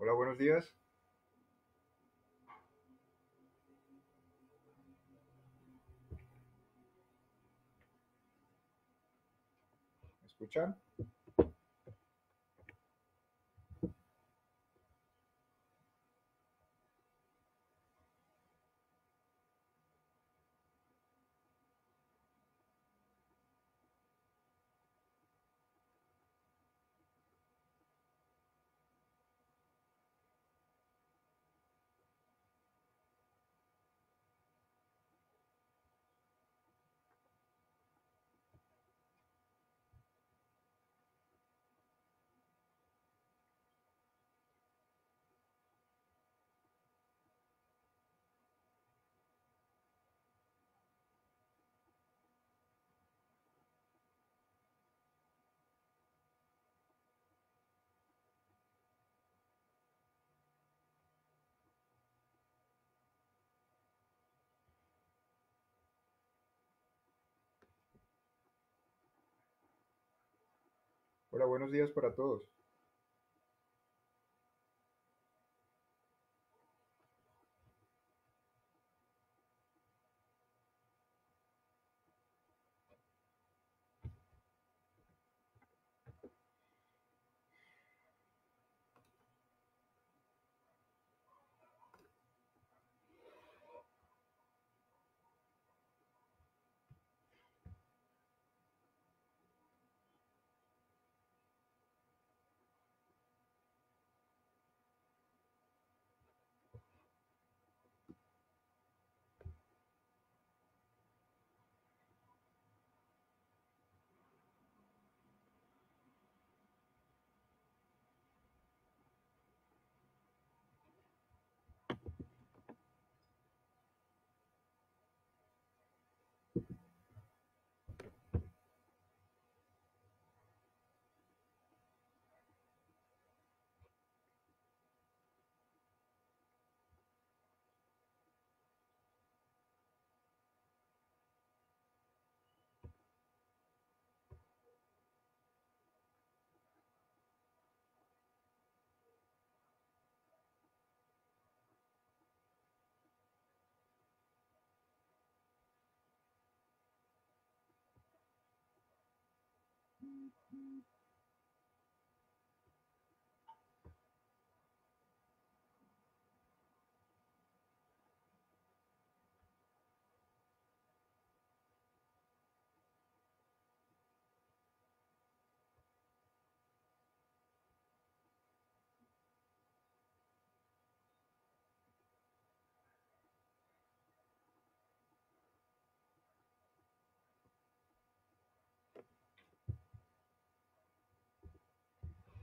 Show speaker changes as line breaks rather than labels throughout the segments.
Hola, buenos días. ¿Me escuchan? Hola, buenos días para todos.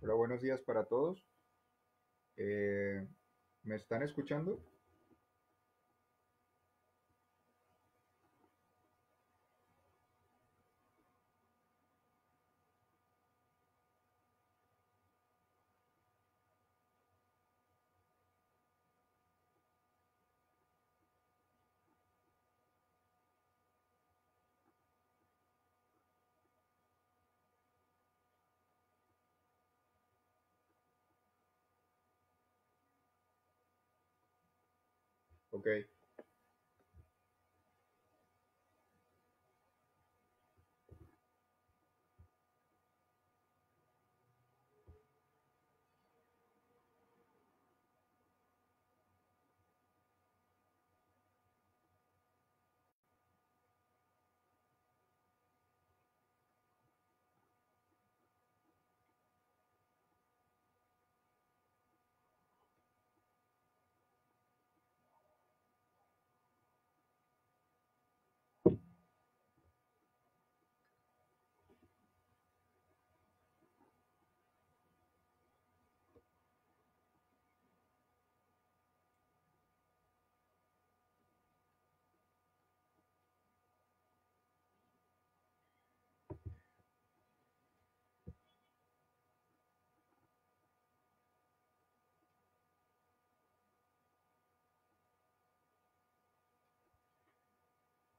Hola, buenos días para todos. Eh, ¿Me están escuchando? Ok.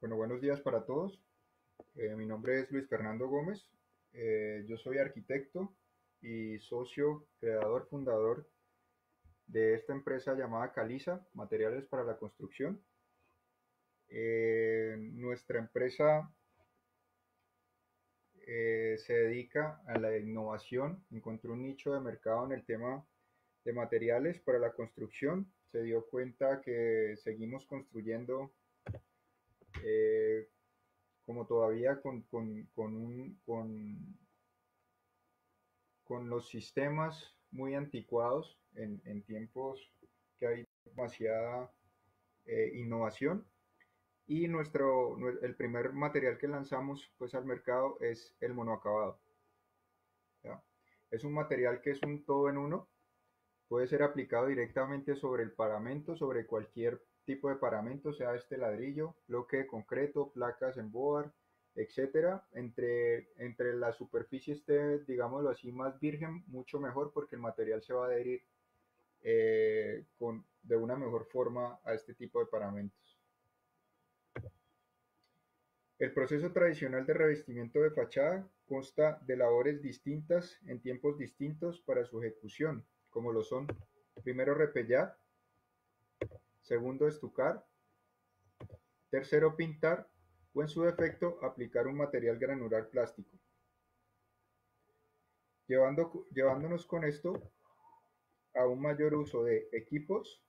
Bueno, buenos días para todos. Mi nombre es Luis Fernando Gómez. Yo soy arquitecto y socio, creador, fundador de esta empresa llamada Caliza, Materiales para la Construcción. Nuestra empresa se dedica a la innovación, encontró un nicho de mercado en el tema de materiales para la construcción, se dio cuenta que seguimos construyendo eh, como todavía con los sistemas muy anticuados en tiempos que hay demasiada innovación. Y el primer material que lanzamos pues al mercado es el monoacabado. ¿Ya? Es un material que es un todo en uno, puede ser aplicado directamente sobre el paramento, sobre cualquier tipo de paramento, sea este ladrillo, bloque de concreto, placas en board, etcétera. Entre la superficie esté, digámoslo así, más virgen, mucho mejor porque el material se va a adherir de una mejor forma a este tipo de paramentos. El proceso tradicional de revestimiento de fachada consta de labores distintas en tiempos distintos para su ejecución, como lo son: primero repellar, segundo estucar, tercero pintar o en su defecto aplicar un material granular plástico. Llevándonos con esto a un mayor uso de equipos,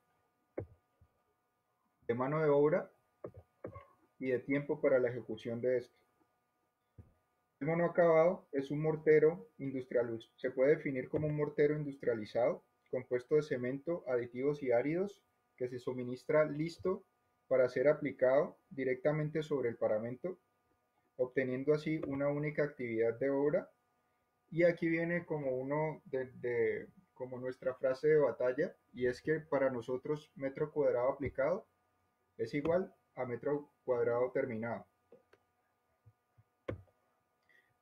de mano de obra y de tiempo para la ejecución de esto. El monoacabado es un mortero industrial, se puede definir como un mortero industrializado, compuesto de cemento, aditivos y áridos, que se suministra listo para ser aplicado directamente sobre el paramento, obteniendo así una única actividad de obra. Y aquí viene como como nuestra frase de batalla, y es que para nosotros metro cuadrado aplicado es igual a metro cuadrado terminado.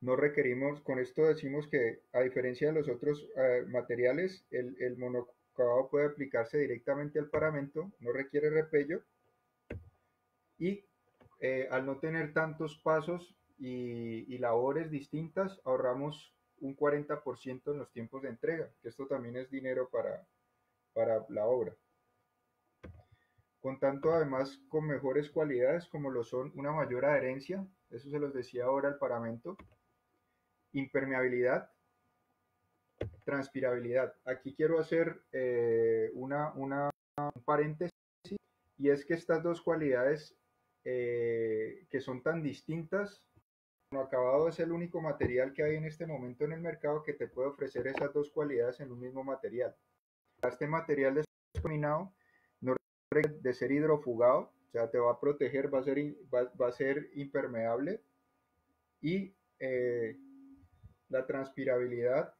No requerimos, con esto decimos que a diferencia de los otros materiales, el monocabado puede aplicarse directamente al paramento, no requiere repello y al no tener tantos pasos y labores distintas, ahorramos un 40% en los tiempos de entrega, que esto también es dinero para la obra. Contando además con mejores cualidades como lo son una mayor adherencia, eso se los decía ahora al paramento, impermeabilidad, transpirabilidad. Aquí quiero hacer un paréntesis, y es que estas dos cualidades que son tan distintas, bueno, acabado es el único material que hay en este momento en el mercado que te puede ofrecer esas dos cualidades en un mismo material. Este material descombinado no requiere de ser hidrofugado, o sea, te va a proteger, va a ser impermeable, y la transpirabilidad.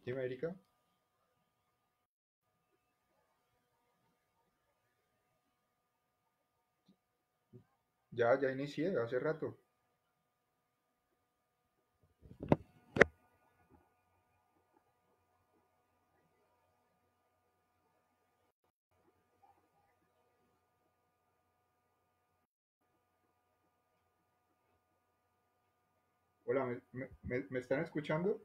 Dime, Erika. Ya inicié hace rato. Hola, ¿me están escuchando?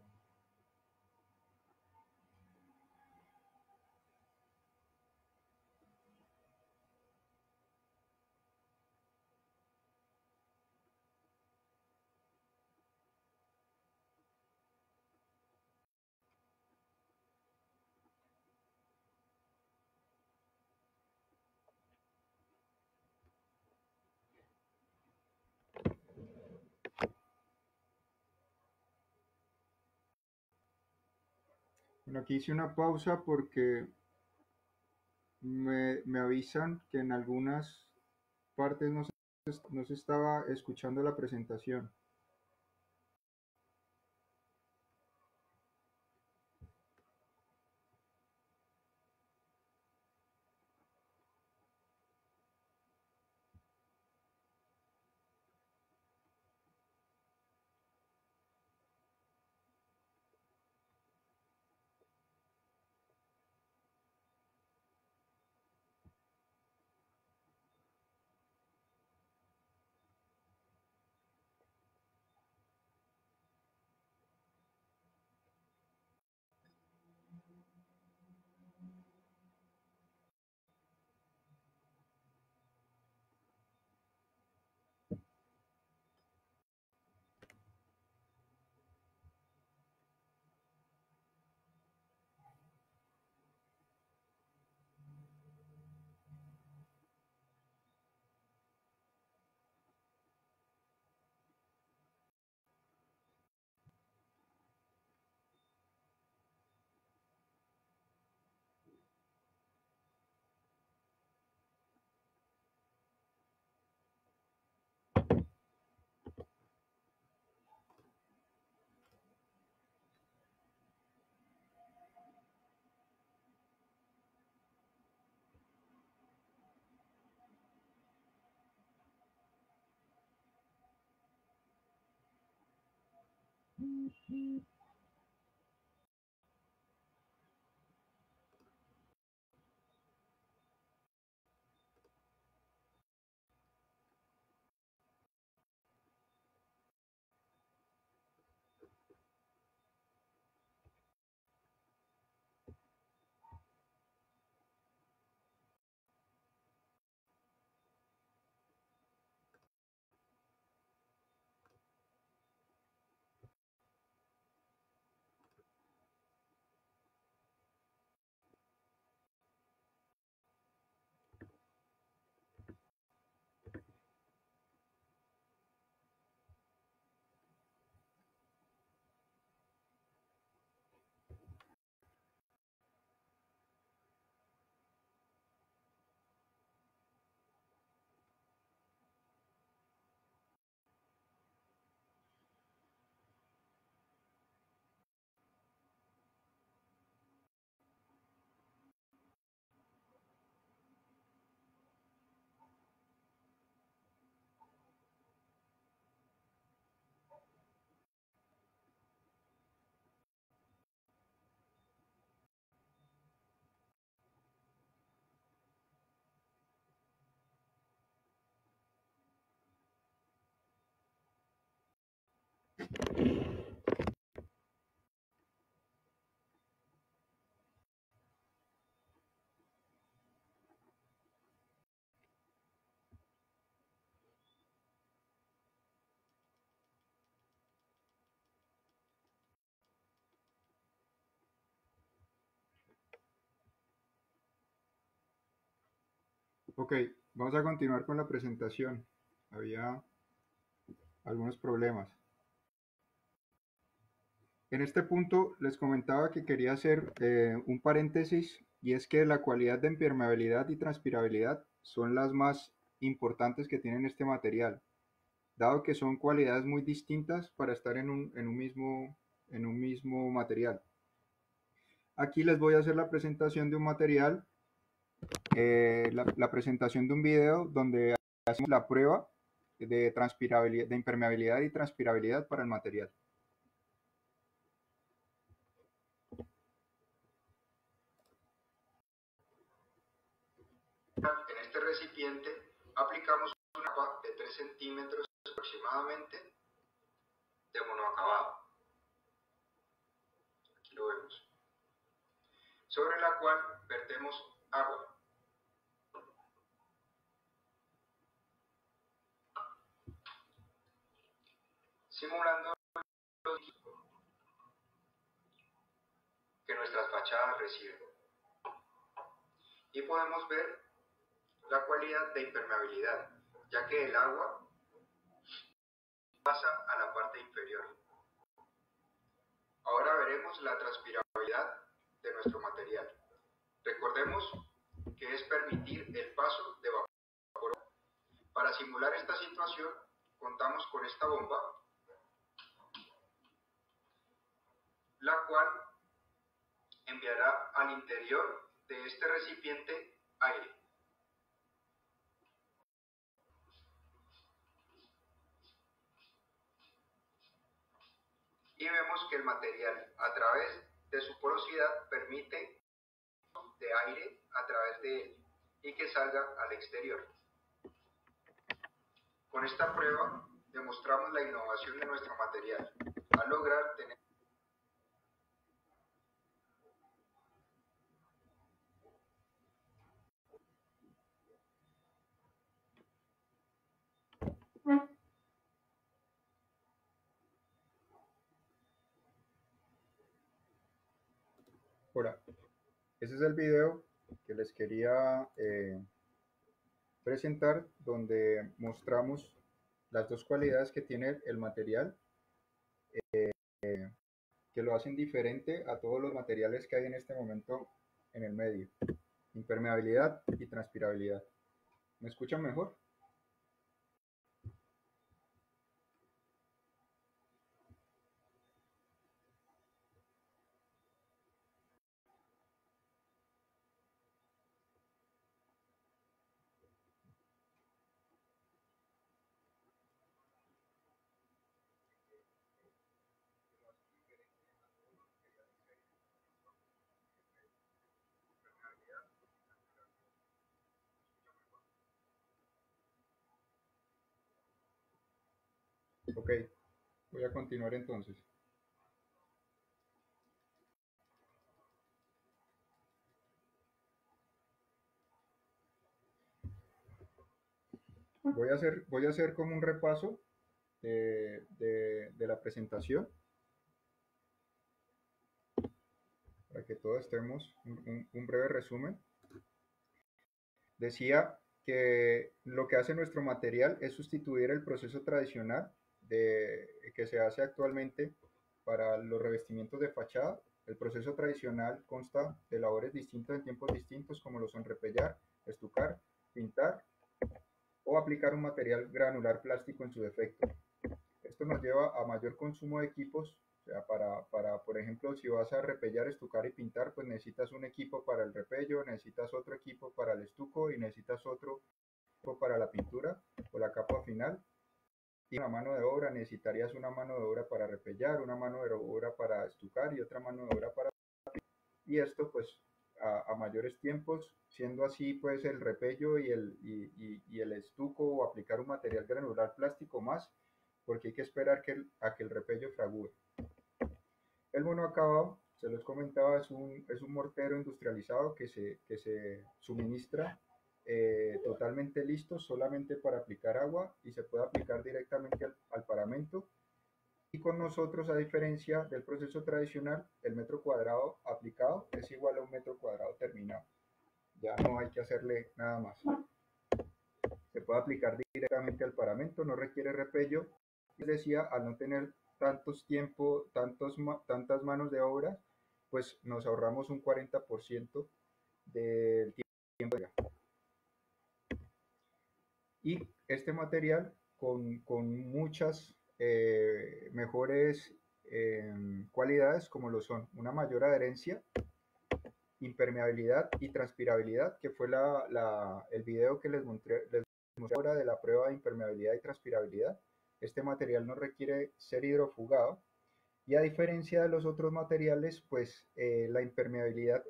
Bueno, aquí hice una pausa porque me avisan que en algunas partes no se estaba escuchando la presentación. Ok, vamos a continuar con la presentación. Había algunos problemas. En este punto les comentaba que quería hacer un paréntesis y es que la cualidad de impermeabilidad y transpirabilidad son las más importantes que tiene este material, dado que son cualidades muy distintas para estar en un mismo material. Aquí les voy a hacer la presentación de un material, la presentación de un video donde hacemos la prueba de transpirabilidad, de impermeabilidad y transpirabilidad para el material. En este recipiente aplicamos una capa de 3 centímetros aproximadamente de monoacabado. Aquí lo vemos. Sobre la cual vertemos agua. Simulando que nuestras fachadas reciben. Y podemos ver la cualidad de impermeabilidad, ya que el agua pasa a la parte inferior. Ahora veremos la transpirabilidad de nuestro material. Recordemos que es permitir el paso de vapor. Para simular esta situación, contamos con esta bomba, la cual enviará al interior de este recipiente aire. Y vemos que el material, a través de su porosidad, permite de aire a través de él y que salga al exterior. Con esta prueba demostramos la innovación de nuestro material al lograr tener Ahora, ese es el video que les quería presentar, donde mostramos las dos cualidades que tiene el material, que lo hacen diferente a todos los materiales que hay en este momento en el medio: impermeabilidad y transpirabilidad. ¿Me escuchan mejor? Ok, voy a continuar entonces. Voy a hacer como un repaso de la presentación para que todos estemos un breve resumen. Decía que lo que hace nuestro material es sustituir el proceso tradicional que se hace actualmente para los revestimientos de fachada. El proceso tradicional consta de labores distintas en tiempos distintos, como lo son repellar, estucar, pintar o aplicar un material granular plástico en su defecto. Esto nos lleva a mayor consumo de equipos. O sea, por ejemplo, si vas a repellar, estucar y pintar, pues necesitas un equipo para el repello, necesitas otro equipo para el estuco y necesitas otro equipo para la pintura o la capa final. Y una mano de obra, necesitarías una mano de obra para repellar, una mano de obra para estucar y otra mano de obra para... Y esto pues a mayores tiempos, siendo así pues el repello y el estuco o aplicar un material granular plástico más, porque hay que esperar a que el repello fragúe. El monoacabado, se los comentaba, es un mortero industrializado que se suministra totalmente listo solamente para aplicar agua y se puede aplicar directamente al paramento. Y con nosotros, a diferencia del proceso tradicional, el metro cuadrado aplicado es igual a un metro cuadrado terminado. Ya no hay que hacerle nada más. Se puede aplicar directamente al paramento, no requiere repello. Les decía, al no tener tantas manos de obra, pues nos ahorramos un 40% del tiempo. Y este material con muchas mejores cualidades como lo son una mayor adherencia, impermeabilidad y transpirabilidad, que fue el video que les mostré ahora de la prueba de impermeabilidad y transpirabilidad. Este material no requiere ser hidrofugado y a diferencia de los otros materiales, pues esta impermeabilidad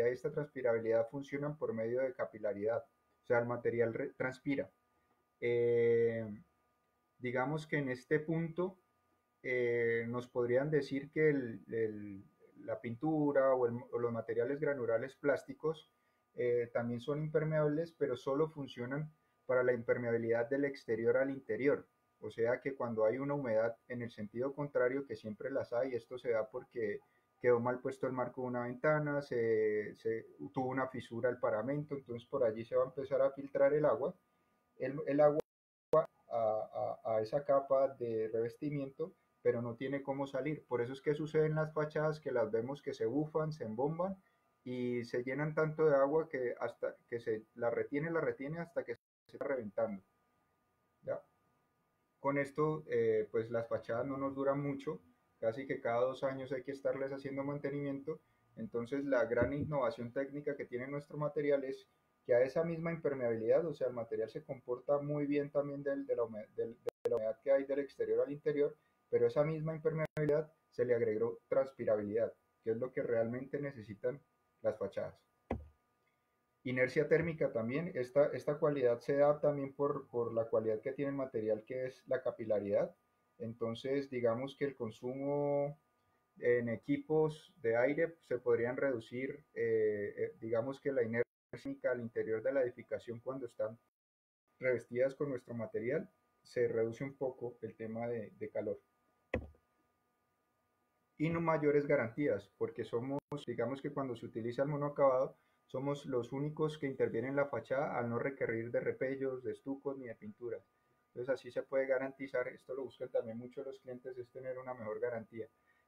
y esta transpirabilidad funcionan por medio de capilaridad, o sea, el material transpira. Eh, digamos que en este punto nos podrían decir que la pintura o los materiales granulares plásticos también son impermeables, pero solo funcionan para la impermeabilidad del exterior al interior. O sea que cuando hay una humedad en el sentido contrario, que siempre las hay, esto se da porque quedó mal puesto el marco de una ventana, tuvo una fisura el paramento, entonces por allí se va a empezar a filtrar el agua. El agua a esa capa de revestimiento, pero no tiene cómo salir. Por eso es que sucede en las fachadas que las vemos que se bufan, se embomban y se llenan tanto de agua que hasta que se la retiene hasta que se está reventando. ¿Ya? Con esto, pues las fachadas no nos duran mucho, casi que cada 2 años hay que estarles haciendo mantenimiento. Entonces, la gran innovación técnica que tiene nuestro material es que a esa misma impermeabilidad, o sea, el material se comporta muy bien también de la humedad que hay del exterior al interior, pero esa misma impermeabilidad se le agregó transpirabilidad, que es lo que realmente necesitan las fachadas. Inercia térmica también, esta cualidad se da también por la cualidad que tiene el material, que es la capilaridad. Entonces, digamos que el consumo en equipos de aire se podrían reducir, digamos que la inercia térmica al interior de la edificación cuando están revestidas con nuestro material, se reduce un poco el tema de calor. Y no mayores garantías, porque somos, digamos que cuando se utiliza el monoacabado, somos los únicos que intervienen en la fachada al no requerir de repellos, de estucos ni de pinturas. Entonces así se puede garantizar, esto lo buscan también mucho los clientes, es tener una mejor garantía.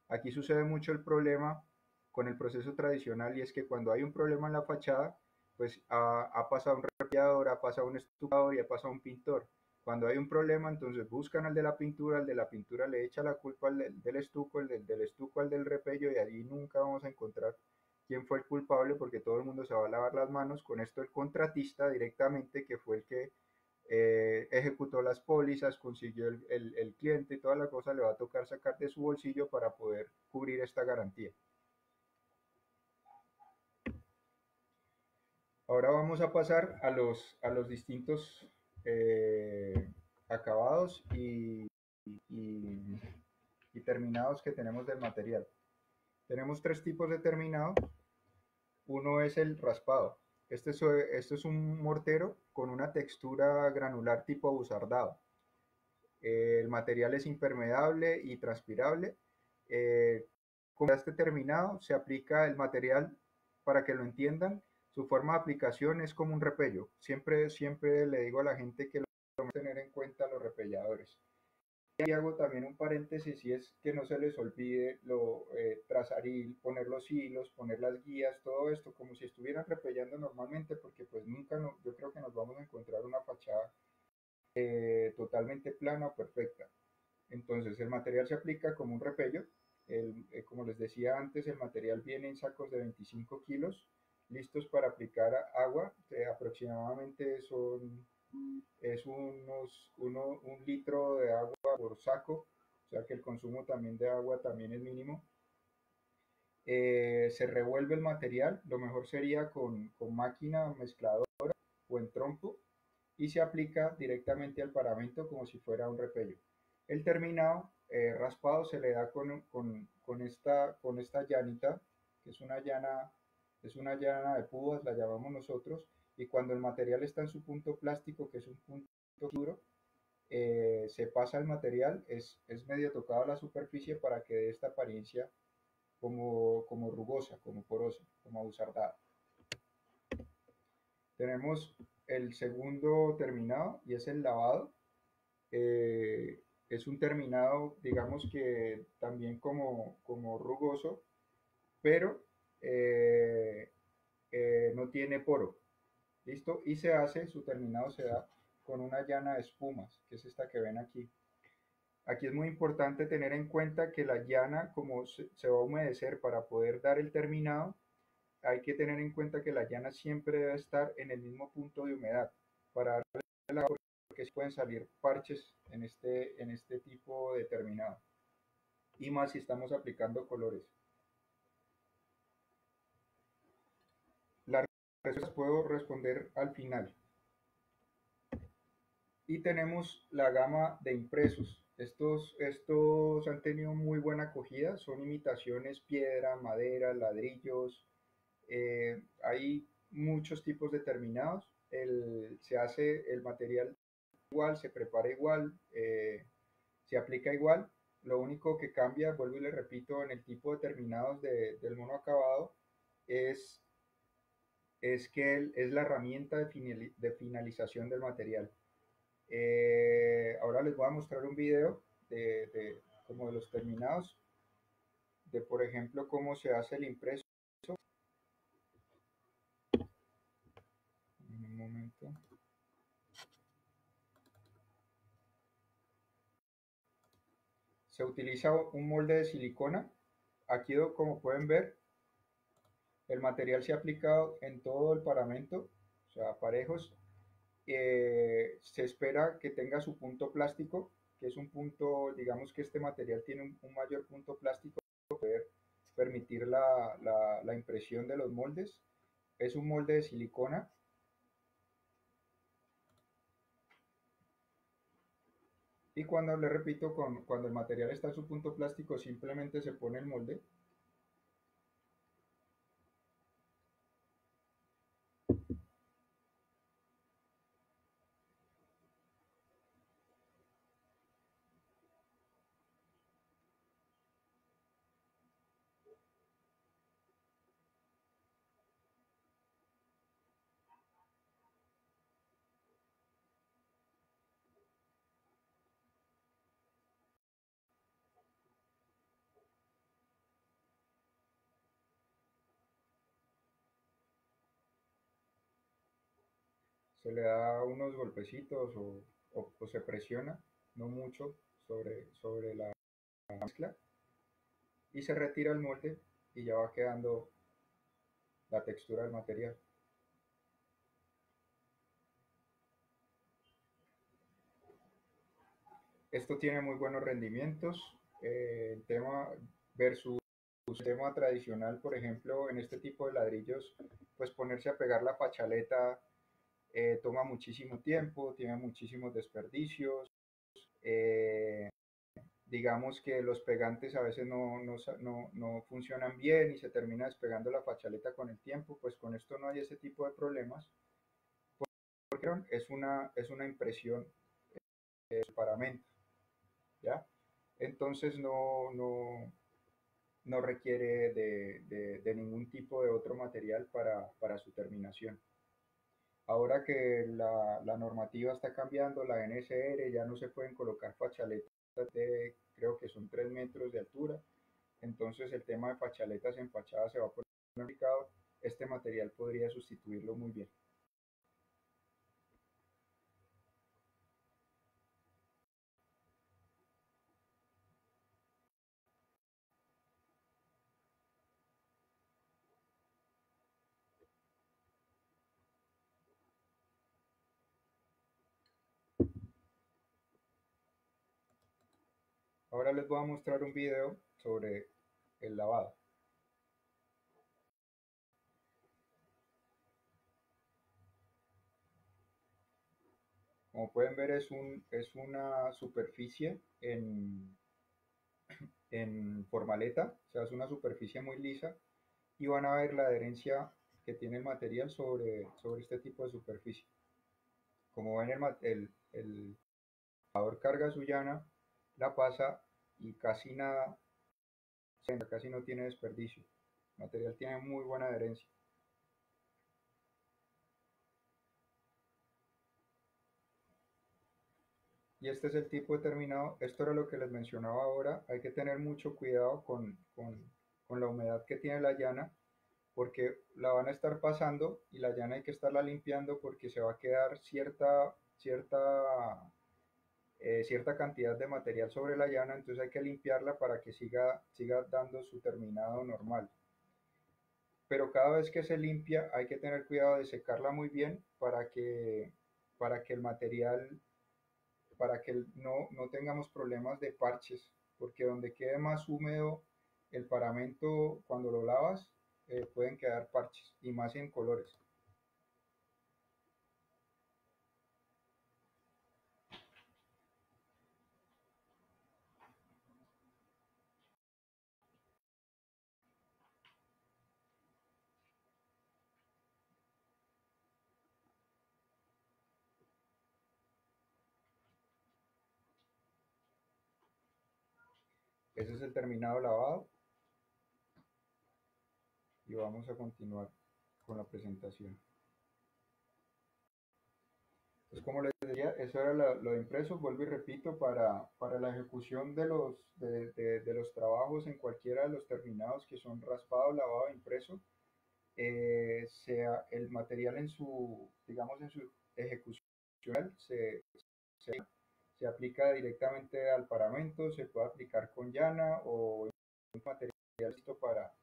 Aquí sucede mucho el problema con el proceso tradicional y es que cuando hay un problema en la fachada, pues ha pasado un repellador, ha pasado un estucador y ha pasado un pintor. Cuando hay un problema, entonces buscan al de la pintura, el de la pintura le echa la culpa del estuco, del estuco al del repello y allí nunca vamos a encontrar quién fue el culpable porque todo el mundo se va a lavar las manos. Con esto el contratista directamente, que fue el que ejecutó las pólizas, consiguió el cliente y toda la cosa, le va a tocar sacar de su bolsillo para poder cubrir esta garantía. Ahora vamos a pasar a los distintos acabados y terminados que tenemos del material. Tenemos tres tipos de terminado. Uno es el raspado. Este es un mortero con una textura granular tipo busardado. El material es impermeable y transpirable. Con este terminado se aplica el material, para que lo entiendan, su forma de aplicación es como un repello. Siempre le digo a la gente que lo vamos a tener en cuenta los repelladores. Y hago también un paréntesis, y es que no se les olvide trazar y poner los hilos, poner las guías, todo esto como si estuvieran repellando normalmente, porque pues nunca, yo creo que nos vamos a encontrar una fachada totalmente plana o perfecta. Entonces el material se aplica como un repello. Como les decía antes, el material viene en sacos de 25 kilos, listos para aplicar agua. Aproximadamente es un litro de agua por saco, o sea que el consumo también de agua también es mínimo. Se revuelve el material, lo mejor sería con máquina mezcladora o en trompo, y se aplica directamente al paramento como si fuera un repello. El terminado raspado se le da con esta llanita, que es una llana de púas, la llamamos nosotros, y cuando el material está en su punto plástico, que es un punto duro, se pasa el material, es medio tocado a la superficie para que dé esta apariencia como rugosa, como porosa, como abusardada. Tenemos el segundo terminado, y es el lavado. Es un terminado, digamos que también como rugoso, pero no tiene poro. ¿Listo? Y su terminado se da con una llana de espumas, que es esta que ven aquí. Aquí es muy importante tener en cuenta que la llana, como se va a humedecer para poder dar el terminado, hay que tener en cuenta que la llana siempre debe estar en el mismo punto de humedad para darle la, porque pueden salir parches en este tipo de terminado. Y más si estamos aplicando colores. Las respuestas puedo responder al final. Y tenemos la gama de impresos. Estos han tenido muy buena acogida, son imitaciones, piedra, madera, ladrillos. Hay muchos tipos de terminados. Se hace el material igual, se prepara igual, se aplica igual. Lo único que cambia, vuelvo y le repito, en el tipo de terminados del mono acabado es, es que es la herramienta de finalización del material. Ahora les voy a mostrar un video como de los terminados, de por ejemplo cómo se hace el impreso. Un momento. Se utiliza un molde de silicona. Aquí, como pueden ver, el material se ha aplicado en todo el paramento, o sea, parejos. Se espera que tenga su punto plástico, que es un punto, digamos que este material tiene un mayor punto plástico para poder permitir la impresión de los moldes. Es un molde de silicona. Y cuando le repito, cuando el material está en su punto plástico, simplemente se pone el molde. Se le da unos golpecitos o se presiona, no mucho, sobre la mezcla, y se retira el molde y ya va quedando la textura del material. Esto tiene muy buenos rendimientos. El tema versus el tema tradicional, por ejemplo, en este tipo de ladrillos, pues ponerse a pegar la fachaleta toma muchísimo tiempo, tiene muchísimos desperdicios. digamos que los pegantes a veces no funcionan bien y se termina despegando la fachaleta con el tiempo, pues con esto no hay ese tipo de problemas, porque es una impresión de paramento, ¿ya? Entonces no requiere de ningún tipo de otro material para su terminación. Ahora que la normativa está cambiando, la NSR ya no se pueden colocar fachaletas de, creo que son 3 metros de altura, entonces el tema de fachaletas en fachada se va a poner complicado. Este material podría sustituirlo muy bien. Ahora les voy a mostrar un video sobre el lavado. Como pueden ver es una superficie en formaleta, o sea, es una superficie muy lisa y van a ver la adherencia que tiene el material sobre este tipo de superficie. Como ven, el lavador carga su llana, la pasa y casi nada, casi no tiene desperdicio. El material tiene muy buena adherencia. Y este es el tipo determinado. Esto era lo que les mencionaba ahora. Hay que tener mucho cuidado con la humedad que tiene la llana, porque la van a estar pasando y la llana hay que estarla limpiando porque se va a quedar cierta cantidad de material sobre la llana, entonces hay que limpiarla para que siga dando su terminado normal. Pero cada vez que se limpia hay que tener cuidado de secarla muy bien para que el material, para que no tengamos problemas de parches, porque donde quede más húmedo el paramento cuando lo lavas, pueden quedar parches y más en colores. Ese es el terminado lavado y vamos a continuar con la presentación. Pues como les decía, eso era lo de impreso. Vuelvo y repito, para la ejecución de los trabajos en cualquiera de los terminados que son raspado, lavado e impreso, sea el material digamos, en su ejecución se, se aplica directamente al paramento, se puede aplicar con llana o un material listo para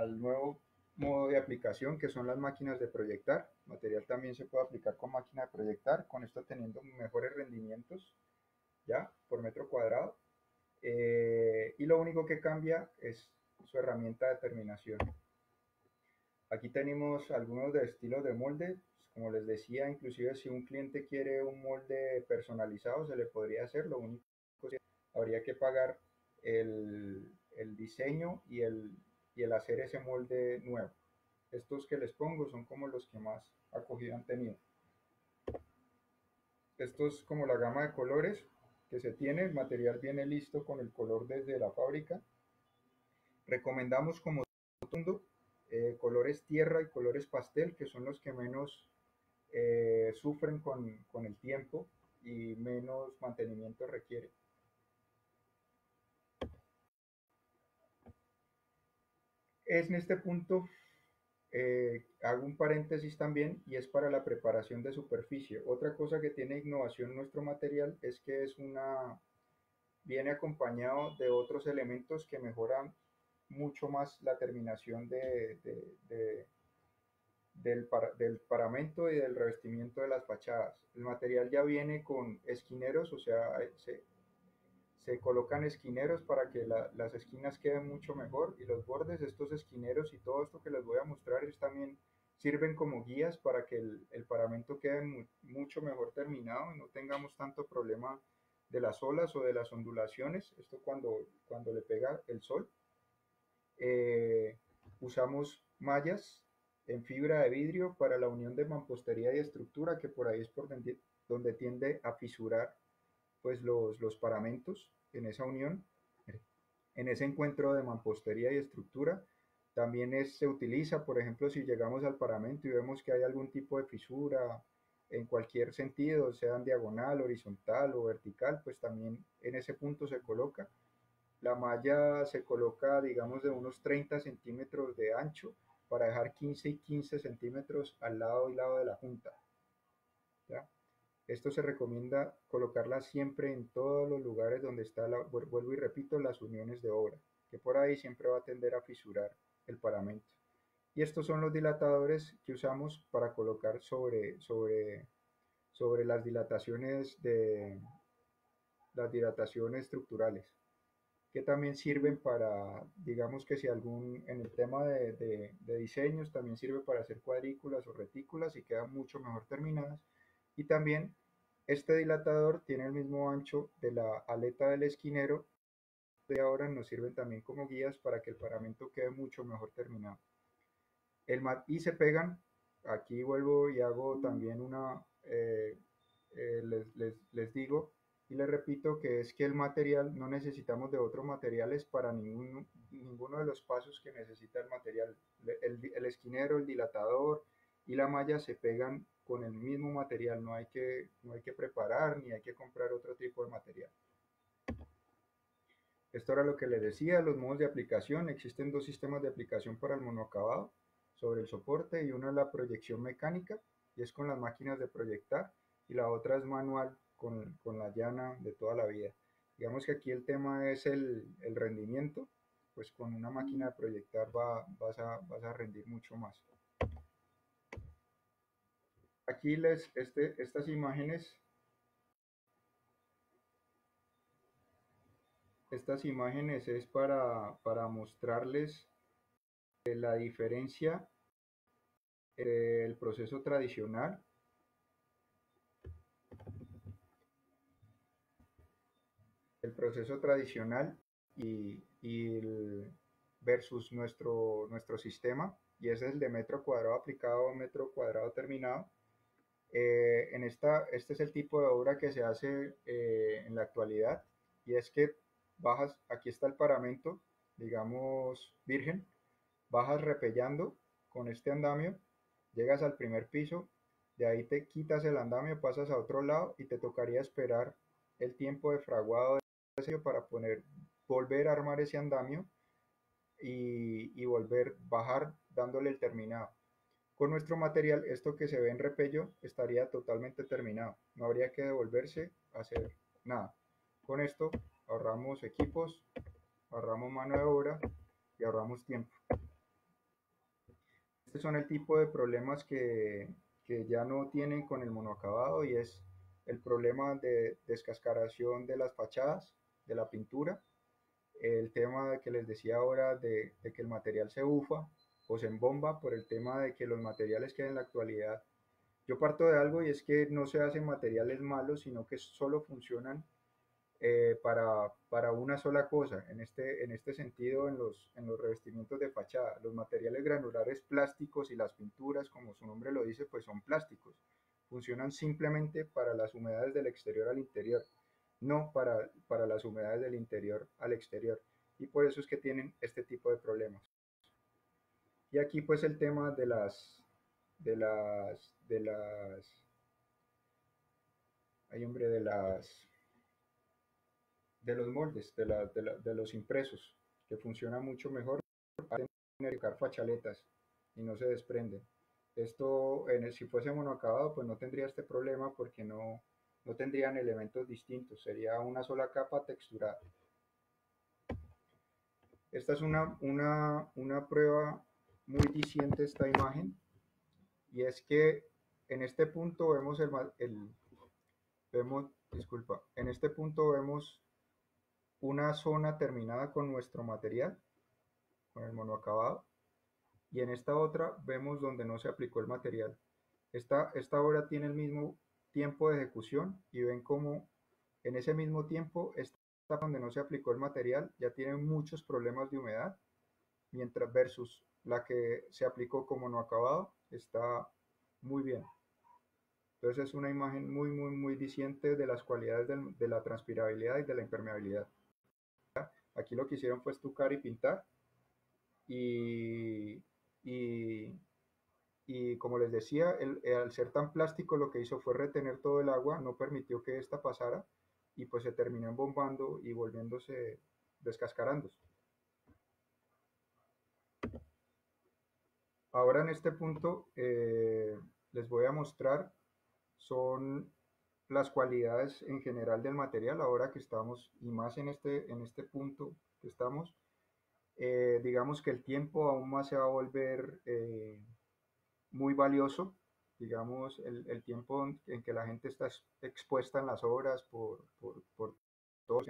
el nuevo modo de aplicación que son las máquinas de proyectar. El material también se puede aplicar con máquina de proyectar, con esto teniendo mejores rendimientos ya por metro cuadrado. Y lo único que cambia es su herramienta de terminación. Aquí tenemos algunos de estilos de molde. Como les decía, inclusive si un cliente quiere un molde personalizado, se le podría hacer. Lo único que habría que pagar el diseño y el hacer ese molde nuevo. Estos que les pongo son como los que más acogida han tenido. Esto es como la gama de colores que se tiene. El material viene listo con el color desde la fábrica. Recomendamos como todo colores tierra y colores pastel, que son los que menos sufren con el tiempo y menos mantenimiento requiere. Es en este punto hago un paréntesis también y es para la preparación de superficie. Otra cosa que tiene innovación nuestro material es que viene acompañado de otros elementos que mejoran mucho más la terminación del paramento y del revestimiento de las fachadas. El material ya viene con esquineros, o sea, se colocan esquineros para que las esquinas queden mucho mejor y los bordes, estos esquineros y todo esto que les voy a mostrar, ellos también sirven como guías para que el paramento quede mucho mejor terminado y no tengamos tanto problema de las olas o de las ondulaciones, esto cuando le pega el sol. Eh, Usamos mallas en fibra de vidrio para la unión de mampostería y estructura, que por ahí es por donde tiende a fisurar pues los paramentos en esa unión, en ese encuentro de mampostería y estructura. También se utiliza, por ejemplo, si llegamos al paramento y vemos que hay algún tipo de fisura en cualquier sentido, sea en diagonal, horizontal o vertical, pues también en ese punto se coloca. La malla se coloca, digamos, de unos 30 centímetros de ancho para dejar 15 y 15 centímetros al lado y lado de la junta. ¿Ya? Esto se recomienda colocarla siempre en todos los lugares donde está, vuelvo y repito, las uniones de obra, que por ahí siempre va a tender a fisurar el paramento. Y estos son los dilatadores que usamos para colocar sobre las dilataciones estructurales, que también sirven para, digamos que si en el tema de diseños, también sirve para hacer cuadrículas o retículas y quedan mucho mejor terminadas. Y también este dilatador tiene el mismo ancho de la aleta del esquinero y ahora nos sirven también como guías para que el paramento quede mucho mejor terminado. Y se pegan, aquí vuelvo y hago también les digo y les repito que es que el material, no necesitamos de otros materiales para ninguno de los pasos que necesita el material. El esquinero, el dilatador y la malla se pegan con el mismo material, no hay que preparar ni hay que comprar otro tipo de material. Esto era lo que les decía, los modos de aplicación. Existen dos sistemas de aplicación para el monoacabado sobre el soporte, y uno es la proyección mecánica y es con las máquinas de proyectar, y la otra es manual con la llana de toda la vida. Digamos que aquí el tema es el rendimiento, pues con una máquina de proyectar vas a rendir mucho más. Aquí estas imágenes es para mostrarles la diferencia entre el proceso tradicional, el proceso tradicional y versus nuestro sistema, y ese es el de metro cuadrado aplicado a metro cuadrado terminado. Este es el tipo de obra que se hace en la actualidad, y es que bajas, aquí está el paramento, digamos, virgen, bajas repellando con este andamio, llegas al primer piso, de ahí te quitas el andamio, pasas a otro lado y te tocaría esperar el tiempo de fraguado para volver a armar ese andamio y volver a bajar dándole el terminado. Con nuestro material, esto que se ve en repello estaría totalmente terminado, no habría que devolverse a hacer nada. Con esto ahorramos equipos, ahorramos mano de obra y ahorramos tiempo. Estos son el tipo de problemas que ya no tienen con el monoacabado, y es el problema de descascaración de las fachadas, de la pintura, el tema que les decía ahora de que el material se bufa o se embomba por el tema de que los materiales que hay en la actualidad, yo parto de algo y es que no se hacen materiales malos, sino que solo funcionan para una sola cosa. En este sentido, en los revestimientos de fachada, los materiales granulares plásticos y las pinturas, como su nombre lo dice, pues son plásticos. Funcionan simplemente para las humedades del exterior al interior, no para las humedades del interior al exterior. Y por eso es que tienen este tipo de problemas. Y aquí pues el tema hay hombre, de los moldes, de los impresos, que funciona mucho mejor para tener fachaletas y no se desprenden. Esto, si fuese monoacabado, pues no tendría este problema porque no tendrían elementos distintos, sería una sola capa texturada. Esta es una prueba muy diciente esta imagen, y es que en este punto disculpa, en este punto vemos una zona terminada con nuestro material, con el monoacabado, y en esta otra vemos donde no se aplicó el material. Esta obra tiene el mismo tiempo de ejecución, y ven cómo En ese mismo tiempo, esta etapa donde no se aplicó el material ya tiene muchos problemas de humedad, mientras versus la que se aplicó como no acabado está muy bien. Entonces es una imagen muy diciente de las cualidades de la transpirabilidad y de la impermeabilidad. Aquí lo que hicieron fue estucar y pintar y, y, y como les decía, al ser tan plástico lo que hizo fue retener todo el agua, no permitió que esta pasara y pues se terminó embombando y volviéndose descascarándose. Ahora en este punto les voy a mostrar son las cualidades en general del material ahora que estamos y más en este punto que estamos. Digamos que el tiempo aún más se va a volver muy valioso, digamos el tiempo en que la gente está expuesta en las obras por todo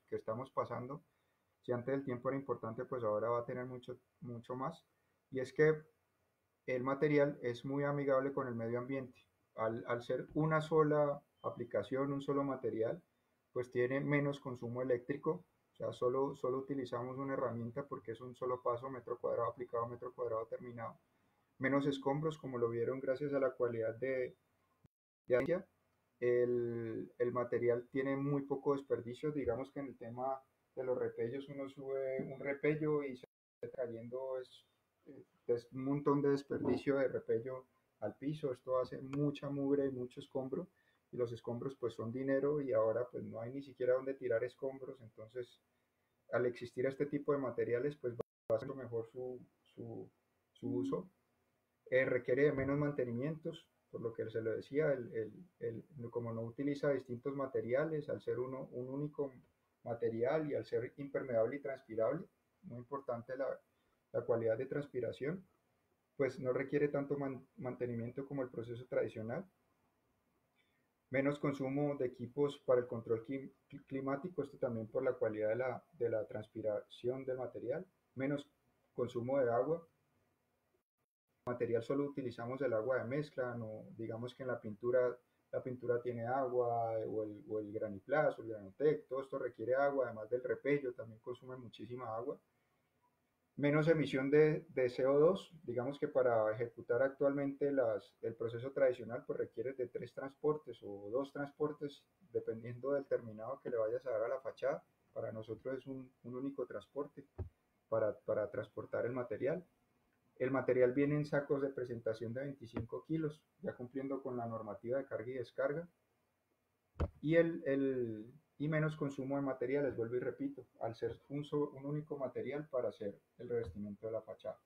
que estamos pasando. Si antes el tiempo era importante, pues ahora va a tener mucho más. Y es que el material es muy amigable con el medio ambiente. Al ser una sola aplicación, un solo material, pues tiene menos consumo eléctrico. O sea, solo utilizamos una herramienta porque es un solo paso, metro cuadrado aplicado, metro cuadrado terminado. Menos escombros, como lo vieron gracias a la cualidad de ella. El material tiene muy poco desperdicio. Digamos que en el tema de los repellos, uno sube un repello y se está cayendo es un montón de desperdicio de repello al piso. Esto hace mucha mugre y mucho escombro. Y los escombros pues son dinero y ahora pues no hay ni siquiera donde tirar escombros. Entonces, al existir este tipo de materiales, pues va a ser mejor su uso. Requiere de menos mantenimientos, por lo que se lo decía, como no utiliza distintos materiales, al ser un único material y al ser impermeable y transpirable, muy importante la cualidad de transpiración, pues no requiere tanto mantenimiento como el proceso tradicional. Menos consumo de equipos para el control climático, esto también por la cualidad de la transpiración del material. Menos consumo de agua, material solo utilizamos el agua de mezcla, no, digamos que en la pintura tiene agua o el Graniplas o el Granotec, todo esto requiere agua, además del repello también consume muchísima agua. Menos emisión de CO2, digamos que para ejecutar actualmente el proceso tradicional pues requiere de 3 transportes o 2 transportes dependiendo del terminado que le vayas a dar a la fachada. Para nosotros es un único transporte para transportar el material. El material viene en sacos de presentación de 25 kilos, ya cumpliendo con la normativa de carga y descarga. Y, y menos consumo de materiales, vuelvo y repito, al ser un único material para hacer el revestimiento de la fachada.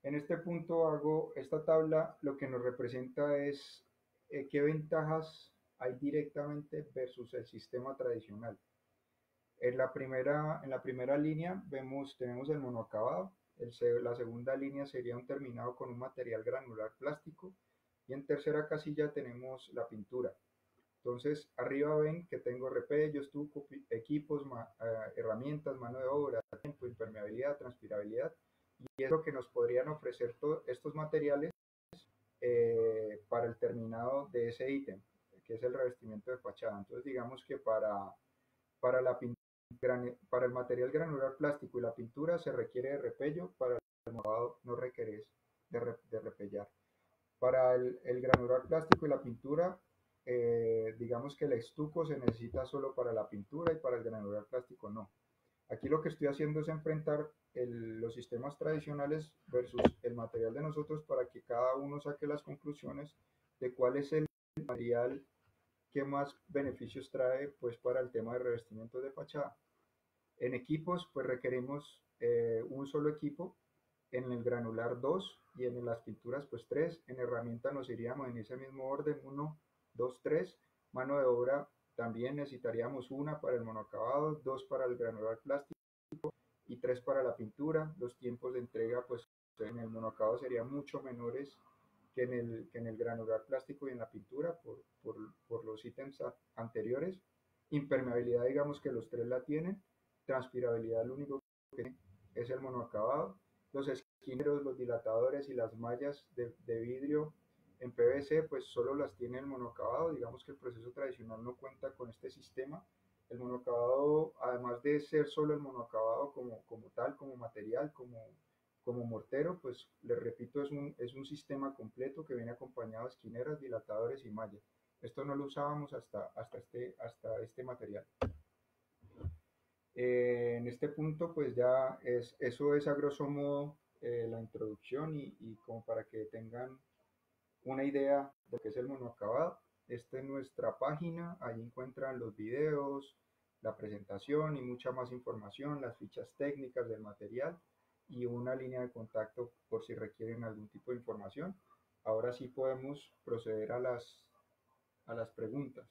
En este punto hago esta tabla, lo que nos representa es qué ventajas hay directamente versus el sistema tradicional. En la primera línea tenemos el monoacabado. La segunda línea sería un terminado con un material granular plástico. Y en tercera casilla tenemos la pintura. Entonces, arriba ven que tengo repellos, estuco, equipos, herramientas, mano de obra, tiempo, impermeabilidad, transpirabilidad. Y es lo que nos podrían ofrecer estos materiales para el terminado de ese ítem, que es el revestimiento de fachada. Entonces, digamos que para la pintura, para el material granular plástico y la pintura se requiere de repello, para el acabado no requeres de repellar. Para el granular plástico y la pintura, digamos que el estuco se necesita solo para la pintura y para el granular plástico no. Aquí lo que estoy haciendo es enfrentar los sistemas tradicionales versus el material de nosotros para que cada uno saque las conclusiones de cuál es el material que más beneficios trae pues para el tema de revestimiento de fachada. En equipos pues requerimos un solo equipo, en el granular 2 y en las pinturas pues 3, en herramienta nos iríamos en ese mismo orden 1, 2, 3, mano de obra también necesitaríamos una para el monoacabado, 2 para el granular plástico y 3 para la pintura. Los tiempos de entrega pues en el monoacabado serían mucho menores que en el granular plástico y en la pintura por los ítems anteriores. Impermeabilidad digamos que los 3 la tienen, transpirabilidad lo único que tiene es el monoacabado. Los esquineros, los dilatadores y las mallas de vidrio En PVC pues solo las tiene el monoacabado, digamos que el proceso tradicional no cuenta con este sistema. El monoacabado, además de ser solo el monoacabado como tal, como material, como mortero, pues les repito, es un sistema completo que viene acompañado de esquineras, dilatadores y mallas. Esto no lo usábamos hasta este material. En este punto, pues ya eso es a grosso modo la introducción y como para que tengan una idea de lo que es el monoacabado. Esta es nuestra página, ahí encuentran los videos, la presentación y mucha más información, las fichas técnicas del material y una línea de contacto por si requieren algún tipo de información. Ahora sí podemos proceder a las preguntas.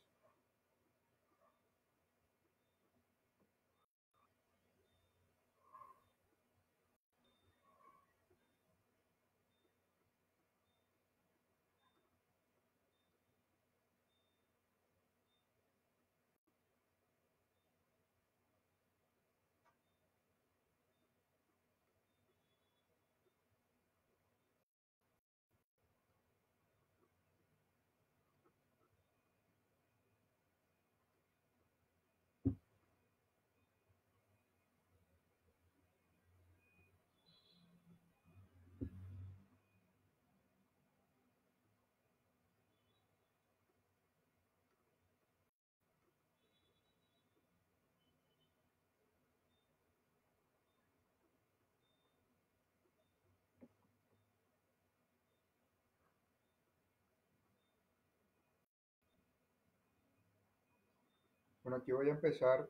Bueno, aquí voy a empezar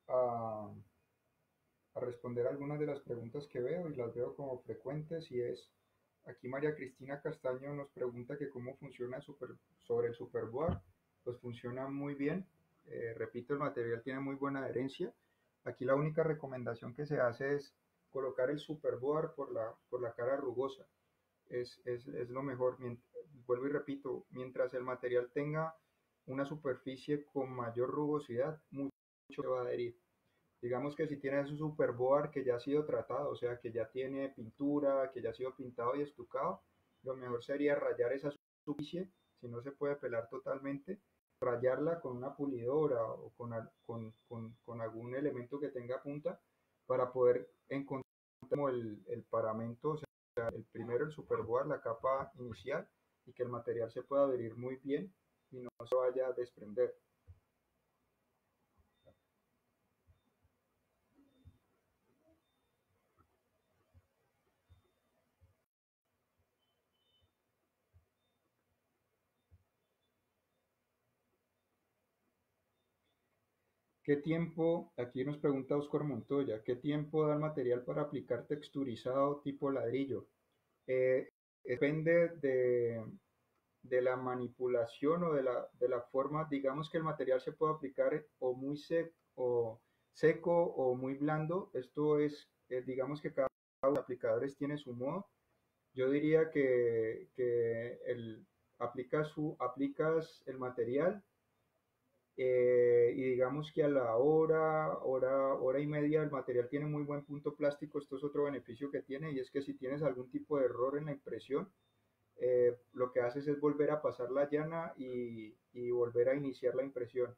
a responder algunas de las preguntas que veo y las veo como frecuentes y es, aquí María Cristina Castaño nos pregunta que cómo funciona sobre el superboard. Pues funciona muy bien. Repito, el material tiene muy buena adherencia. Aquí la única recomendación que se hace es colocar el superboard por la cara rugosa. Es lo mejor. Vuelvo y repito, mientras el material tenga una superficie con mayor rugosidad, mucho se va a adherir. Digamos que si tienes un superboard que ya ha sido tratado, o sea, que ya tiene pintura, que ya ha sido pintado y estucado, lo mejor sería rayar esa superficie, si no se puede pelar totalmente, rayarla con una pulidora o con algún elemento que tenga punta para poder encontrar como el paramento, o sea, el primero, el superboard, la capa inicial, y que el material se pueda adherir muy bien y no se vaya a desprender. ¿Qué tiempo, aquí nos pregunta Oscar Montoya, qué tiempo da el material para aplicar texturizado tipo ladrillo? Eh, Depende de la manipulación o de la forma, digamos que el material se puede aplicar o muy seco o muy blando. Esto es, digamos que cada uno de los aplicadores tiene su modo. Yo diría que aplicas el material y digamos que a la hora y media el material tiene muy buen punto plástico. Esto es otro beneficio que tiene y es que si tienes algún tipo de error en la impresión, lo que haces es volver a pasar la llana y volver a iniciar la impresión.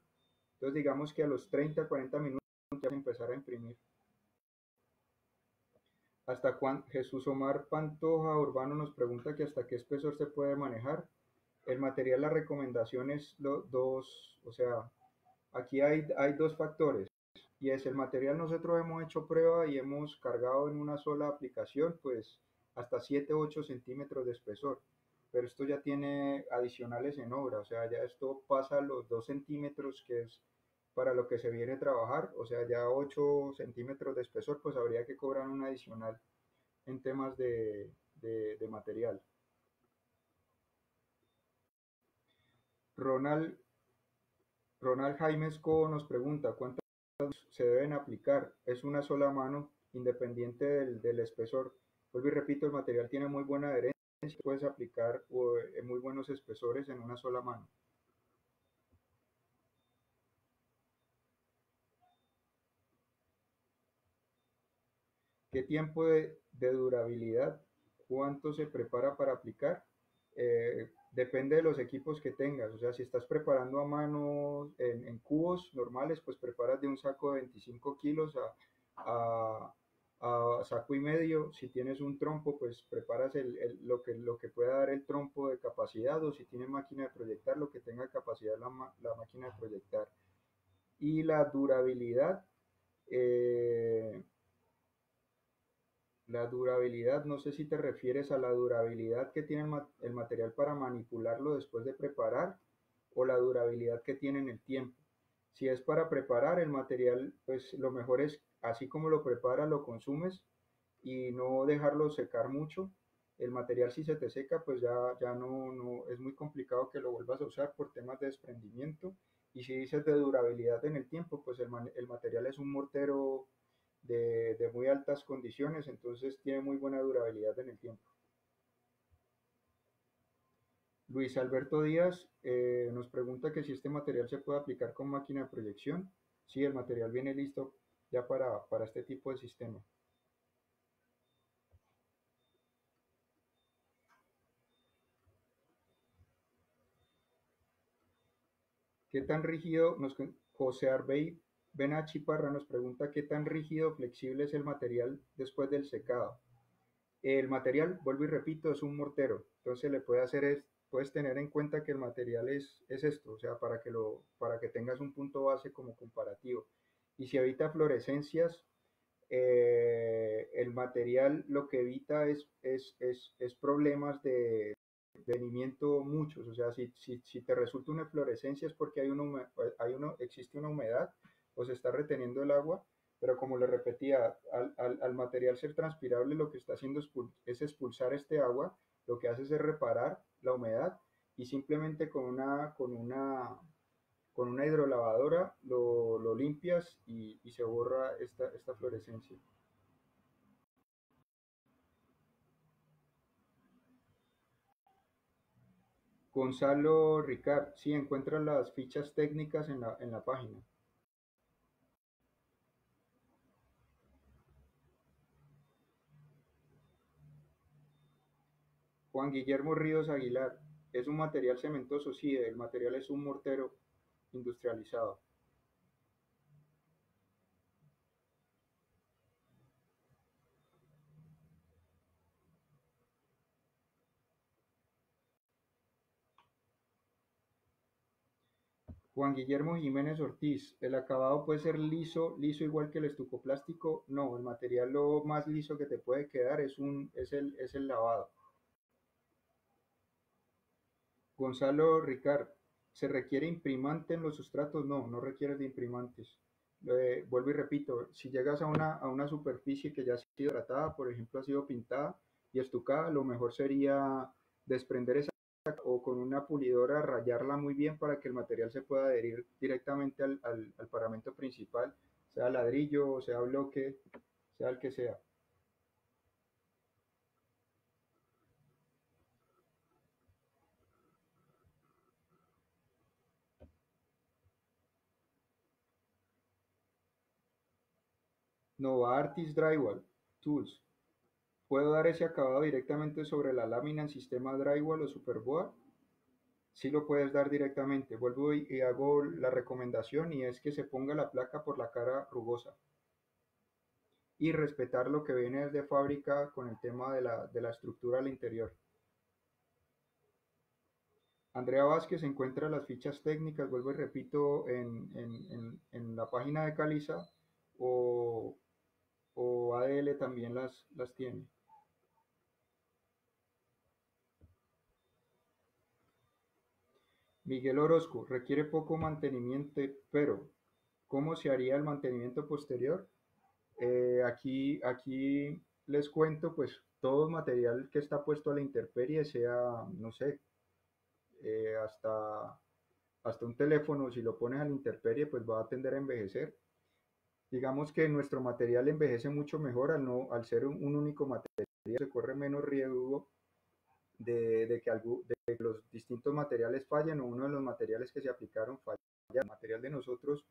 Entonces digamos que a los 30, 40 minutos ya vas a empezar a imprimir. ¿Hasta cuándo? Jesús Omar Pantoja Urbano nos pregunta que hasta qué espesor se puede manejar. El material, la recomendación es dos, o sea, aquí hay dos factores y es el material. Nosotros hemos hecho prueba y hemos cargado en una sola aplicación pues hasta 7 u 8 centímetros de espesor, pero esto ya tiene adicionales en obra, o sea, ya esto pasa los 2 centímetros que es para lo que se viene a trabajar, o sea, ya 8 centímetros de espesor, pues habría que cobrar un adicional en temas de material. Ronald, Ronald Jaime Escobo nos pregunta, ¿cuántas se deben aplicar? Es una sola mano, independiente del espesor. Vuelvo y repito, el material tiene muy buena adherencia, puedes aplicar muy buenos espesores en una sola mano. ¿Qué tiempo de durabilidad? ¿Cuánto se prepara para aplicar? Depende de los equipos que tengas. O sea, si estás preparando a mano en cubos normales, pues preparas de un saco de 25 kilos a saco y medio. Si tienes un trompo, pues preparas lo que pueda dar el trompo de capacidad, o si tienes máquina de proyectar, lo que tenga capacidad la máquina de proyectar. Y eh, la durabilidad, no sé si te refieres a la durabilidad que tiene el material para manipularlo después de preparar, o la durabilidad que tiene en el tiempo. Si es para preparar el material, pues lo mejor es, así como lo preparas, lo consumes y no dejarlo secar mucho. El material, si se te seca, pues ya no es muy complicado que lo vuelvas a usar por temas de desprendimiento. Y si dices de durabilidad en el tiempo, pues el material es un mortero de muy altas condiciones, entonces tiene muy buena durabilidad en el tiempo. Luis Alberto Díaz nos pregunta que si este material se puede aplicar con máquina de proyección. Sí, el material viene listo ya para este tipo de sistema. ¿Qué tan rígido? José Arbey Benachi Parra nos pregunta qué tan rígido o flexible es el material después del secado. El material, vuelvo y repito, es un mortero. Entonces puedes tener en cuenta que el material es esto, o sea, para que tengas un punto base como comparativo. Y si evita fluorescencias, el material lo que evita es problemas de venimiento muchos. O sea, si te resulta una fluorescencia es porque existe una humedad o se está reteniendo el agua, pero como le repetía, al material ser transpirable lo que está haciendo es expulsar este agua, lo que hace es reparar la humedad y simplemente con una hidrolavadora lo limpias y se borra esta fluorescencia. Gonzalo Ricard, sí, encuentras las fichas técnicas en la página. Juan Guillermo Ríos Aguilar, es un material cementoso, sí, el material es un mortero industrializado. Juan Guillermo Jiménez Ortiz, el acabado puede ser liso, liso igual que el estucoplástico. No, el material lo más liso que te puede quedar es el lavado. Gonzalo Ricard, ¿se requiere imprimante en los sustratos? No, no requiere de imprimantes. Vuelvo y repito, si llegas a una superficie que ya ha sido tratada, por ejemplo, ha sido pintada y estucada, lo mejor sería desprender esa o con una pulidora rayarla muy bien para que el material se pueda adherir directamente al paramento principal, sea ladrillo, sea bloque, sea el que sea. Novartis Drywall Tools. ¿Puedo dar ese acabado directamente sobre la lámina en sistema drywall o superboard? Sí lo puedes dar directamente. Vuelvo y hago la recomendación y es que se ponga la placa por la cara rugosa y respetar lo que viene de fábrica con el tema de la estructura al interior. Andrea Vázquez encuentra las fichas técnicas, vuelvo y repito, en la página de Caliza o, o ADL también las tiene. Miguel Orozco requiere poco mantenimiento, pero ¿cómo se haría el mantenimiento posterior? Aquí les cuento, pues todo material que está puesto a la intemperie, sea, no sé, eh, hasta, hasta un teléfono, si lo pones a la intemperie, pues va a tender a envejecer. Digamos que nuestro material envejece mucho mejor al ser un único material, se corre menos riesgo de que los distintos materiales fallen o uno de los materiales que se aplicaron falle. El material de nosotros,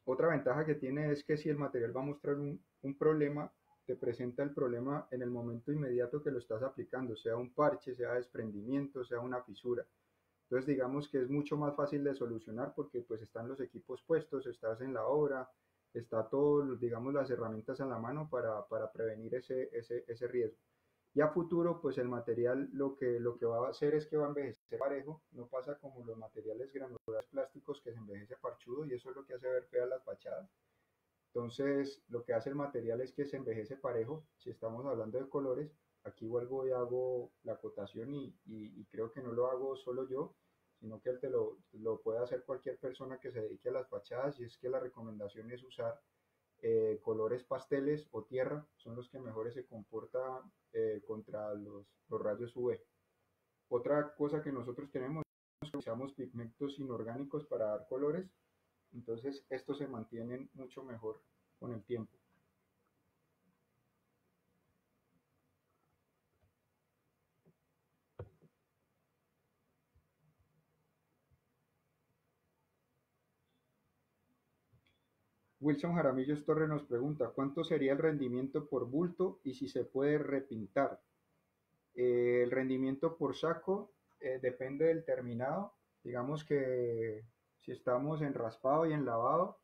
otra ventaja que tiene es que si el material va a mostrar un problema, te presenta el problema en el momento inmediato que lo estás aplicando, sea un parche, sea desprendimiento, sea una fisura. Entonces digamos que es mucho más fácil de solucionar porque pues están los equipos puestos, estás en la obra, está todo, digamos, las herramientas a la mano para prevenir ese riesgo. Y a futuro, pues el material lo que va a hacer es que va a envejecer parejo, no pasa como los materiales granulares plásticos que se envejece parchudo y eso es lo que hace ver feas las fachadas. Entonces, lo que hace el material es que se envejece parejo. Si estamos hablando de colores, aquí vuelvo y hago la acotación y creo que no lo hago solo yo, sino que lo puede hacer cualquier persona que se dedique a las fachadas y es que la recomendación es usar colores pasteles o tierra, son los que mejores se comportan contra los rayos UV. Otra cosa que nosotros tenemos es que usamos pigmentos inorgánicos para dar colores, entonces estos se mantienen mucho mejor con el tiempo. Wilson Jaramillos Torre nos pregunta, ¿cuánto sería el rendimiento por bulto y si se puede repintar? El rendimiento por saco depende del terminado. Digamos que si estamos en raspado y en lavado,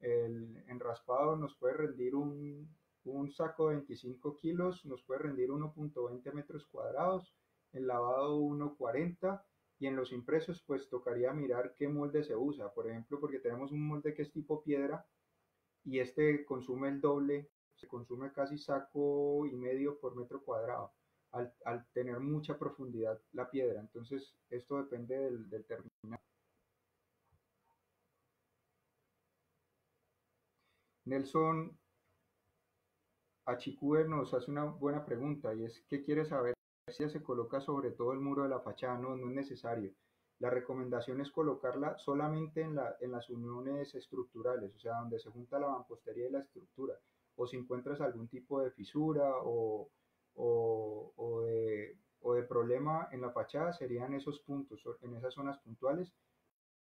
en raspado nos puede rendir un saco de 25 kilos, nos puede rendir 1.20 metros cuadrados, en lavado 1.40 y en los impresos pues tocaría mirar qué molde se usa. Por ejemplo, porque tenemos un molde que es tipo piedra y este consume el doble, se consume casi saco y medio por metro cuadrado, al tener mucha profundidad la piedra. Entonces, esto depende del terminal. Nelson Achicue nos hace una buena pregunta y es ¿qué quiere saber si ella se coloca sobre todo el muro de la fachada? No, no es necesario. La recomendación es colocarla solamente en las uniones estructurales, o sea, donde se junta la mampostería y la estructura. O si encuentras algún tipo de fisura o de problema en la fachada, serían esos puntos, en esas zonas puntuales.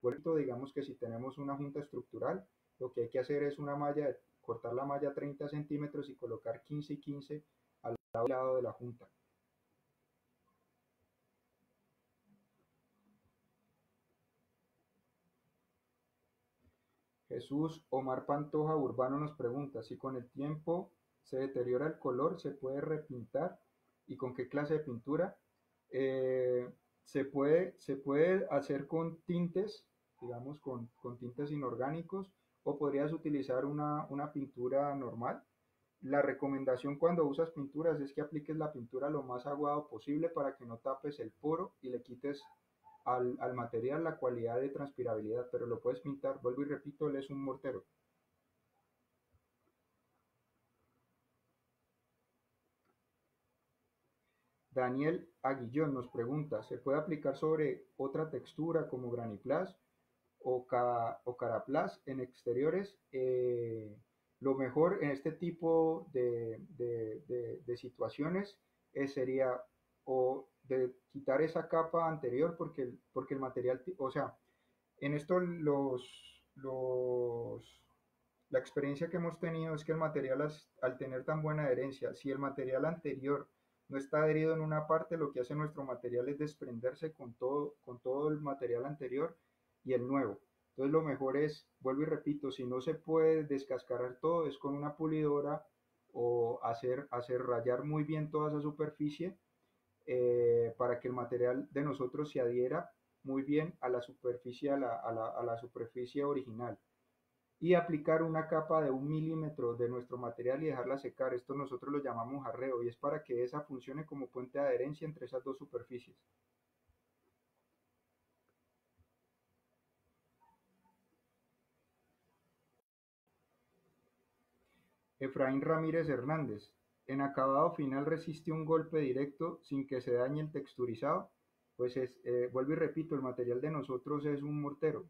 Vuelto, digamos que si tenemos una junta estructural, lo que hay que hacer es una malla, cortar la malla 30 centímetros y colocar 15 y 15 al lado de la junta. Jesús Omar Pantoja Urbano nos pregunta si con el tiempo se deteriora el color, se puede repintar y con qué clase de pintura. Eh, se puede hacer con tintes, digamos con tintes inorgánicos, o podrías utilizar una pintura normal. La recomendación cuando usas pinturas es que apliques la pintura lo más aguado posible para que no tapes el poro y le quites al material la cualidad de transpirabilidad, pero lo puedes pintar, vuelvo y repito, él es un mortero. Daniel Aguillón nos pregunta, ¿se puede aplicar sobre otra textura como Graniplas o Caraplas en exteriores? Lo mejor en este tipo de situaciones sería o de quitar esa capa anterior porque el material, o sea, en esto la experiencia que hemos tenido es que el material, al tener tan buena adherencia, si el material anterior no está adherido en una parte, lo que hace nuestro material es desprenderse con todo el material anterior y el nuevo. Entonces lo mejor es, vuelvo y repito, si no se puede descascarar todo, es con una pulidora o hacer rayar muy bien toda esa superficie para que el material de nosotros se adhiera muy bien a la superficie, a la superficie original y aplicar una capa de 1 milímetro de nuestro material y dejarla secar. Esto nosotros lo llamamos jarreo y es para que esa funcione como puente de adherencia entre esas dos superficies. Efraín Ramírez Hernández. En acabado final resiste un golpe directo sin que se dañe el texturizado. Pues vuelvo y repito, el material de nosotros es un mortero.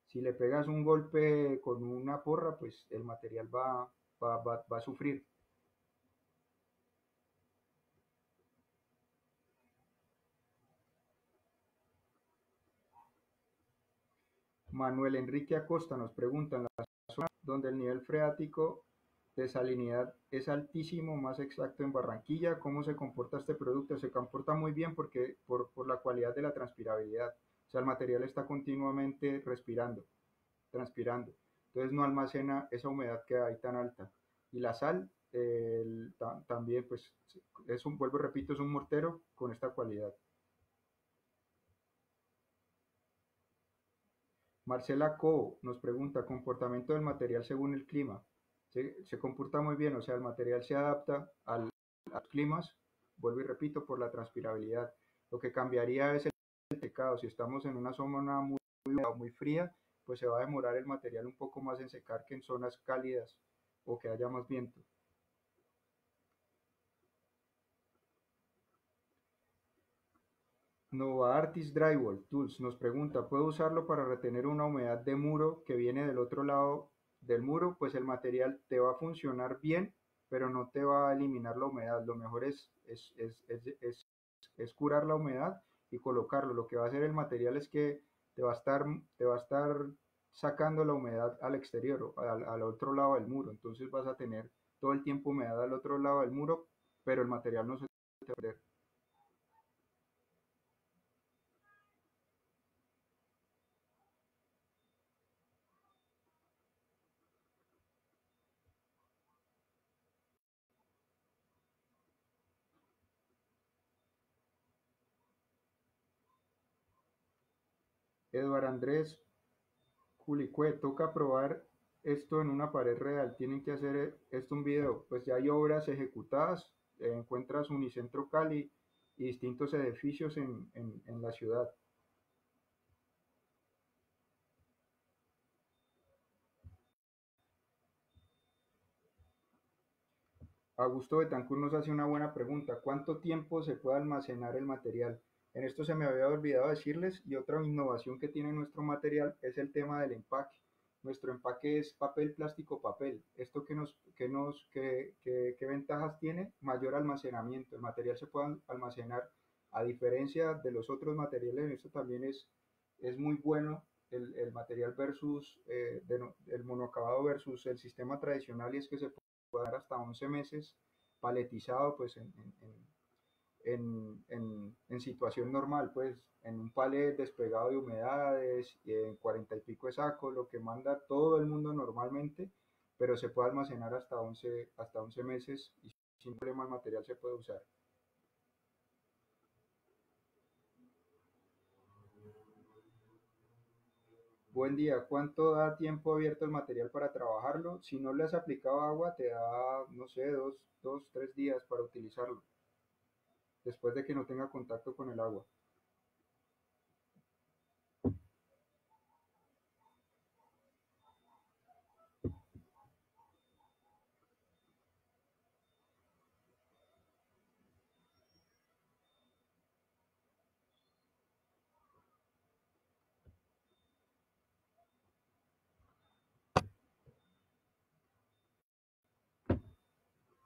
Si le pegas un golpe con una porra, pues el material va a sufrir. Manuel Enrique Acosta nos pregunta, en la zona donde el nivel freático de salinidad es altísimo, más exacto en Barranquilla. ¿Cómo se comporta este producto? Se comporta muy bien porque por la cualidad de la transpirabilidad. O sea, el material está continuamente transpirando. Entonces no almacena esa humedad que hay tan alta. Y la sal también, pues, vuelvo y repito, es un mortero con esta cualidad. Marcela Co nos pregunta, comportamiento del material según el clima. Se comporta muy bien, o sea, el material se adapta a los climas, vuelvo y repito, por la transpirabilidad. Lo que cambiaría es el secado. Si estamos en una zona muy húmeda o muy fría, pues se va a demorar el material un poco más en secar que en zonas cálidas o que haya más viento. Novartis Drywall Tools nos pregunta, ¿puedo usarlo para retener una humedad de muro que viene del otro lado del muro? Pues el material te va a funcionar bien, pero no te va a eliminar la humedad. Lo mejor es curar la humedad y colocarlo. Lo que va a hacer el material es que te va a estar sacando la humedad al exterior, al otro lado del muro. Entonces vas a tener todo el tiempo humedad al otro lado del muro, pero el material no se va a perder. Eduard Andrés Culicue, toca probar esto en una pared real, tienen que hacer esto un video, pues ya hay obras ejecutadas, encuentras Unicentro Cali y distintos edificios en la ciudad. Augusto Betancourt nos hace una buena pregunta, ¿cuánto tiempo se puede almacenar el material? En esto se me había olvidado decirles y otra innovación que tiene nuestro material es el tema del empaque. Nuestro empaque es papel, plástico, papel. ¿Esto qué ventajas tiene? Mayor almacenamiento. El material se puede almacenar a diferencia de los otros materiales. Esto también es muy bueno el material versus el monoacabado versus el sistema tradicional y es que se puede dar hasta 11 meses paletizado pues en situación normal, pues en un palet despegado de humedades, en 40 y pico de saco, lo que manda todo el mundo normalmente, pero se puede almacenar hasta 11 meses y sin problema el material se puede usar. Buen día, ¿cuánto da tiempo abierto el material para trabajarlo? Si no le has aplicado agua, te da, no sé, dos, 3 días para utilizarlo, después de que no tenga contacto con el agua.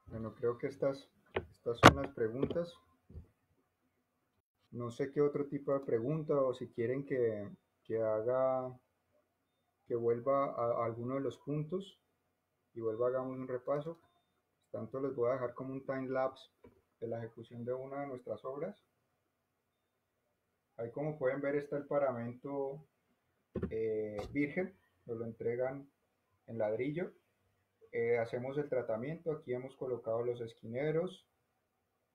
Bueno, creo que estas son las preguntas. No sé qué otro tipo de pregunta o si quieren que haga, que vuelva a alguno de los puntos y vuelva hagamos un repaso. Tanto les voy a dejar como un time lapse de la ejecución de una de nuestras obras. Ahí como pueden ver está el paramento virgen, nos lo entregan en ladrillo. Hacemos el tratamiento, aquí hemos colocado los esquineros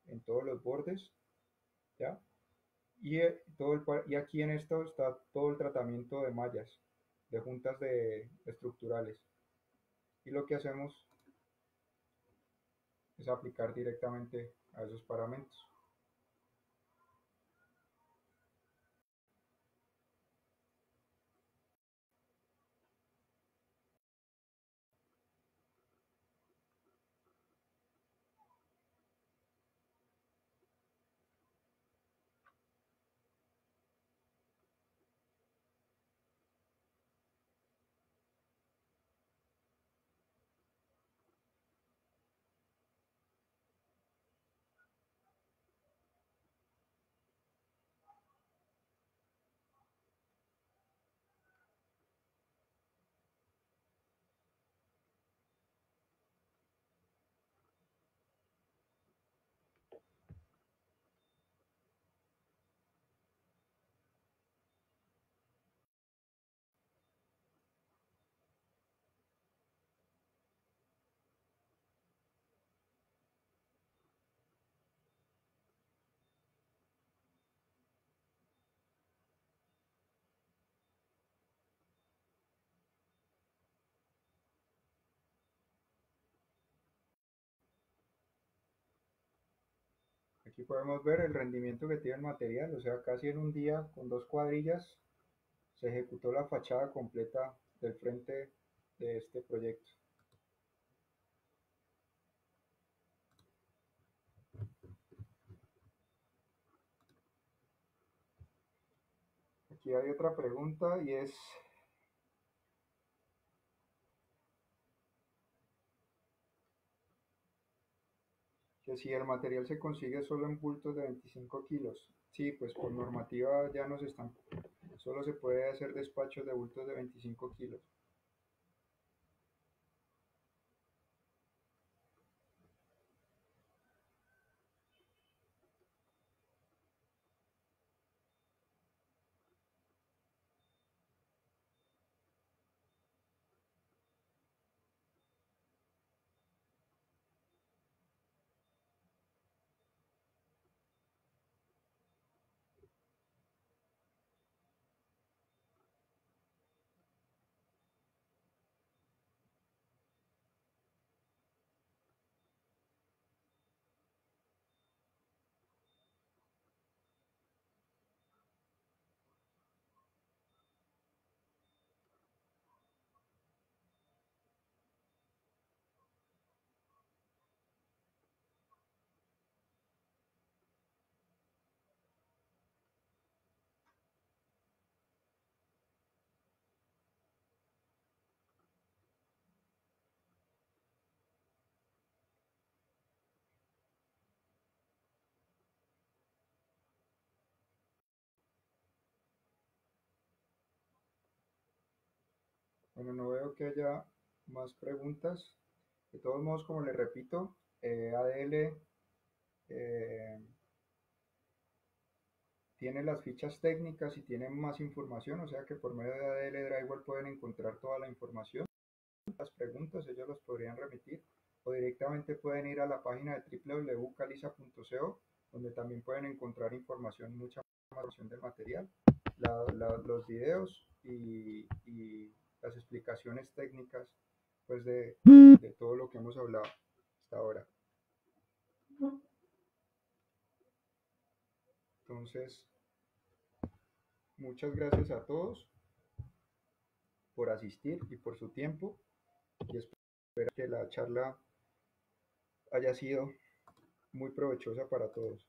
en todos los bordes, ¿ya? Y aquí en esto está todo el tratamiento de mallas, de juntas estructurales. Y lo que hacemos es aplicar directamente a esos paramentos. Aquí podemos ver el rendimiento que tiene el material, o sea, casi en un día con 2 cuadrillas se ejecutó la fachada completa del frente de este proyecto. Aquí hay otra pregunta y es que si el material se consigue solo en bultos de 25 kilos. Sí, pues por normativa ya nos están, solo se puede hacer despachos de bultos de 25 kilos. Bueno, no veo que haya más preguntas. De todos modos, como les repito, ADL eh, tiene las fichas técnicas y tiene más información, o sea que por medio de ADL Drywall pueden encontrar toda la información. Las preguntas ellos las podrían remitir o directamente pueden ir a la página de www.caliza.co donde también pueden encontrar información, mucha más información del material, los videos y las explicaciones técnicas pues de todo lo que hemos hablado hasta ahora. Entonces, muchas gracias a todos por asistir y por su tiempo y espero que la charla haya sido muy provechosa para todos.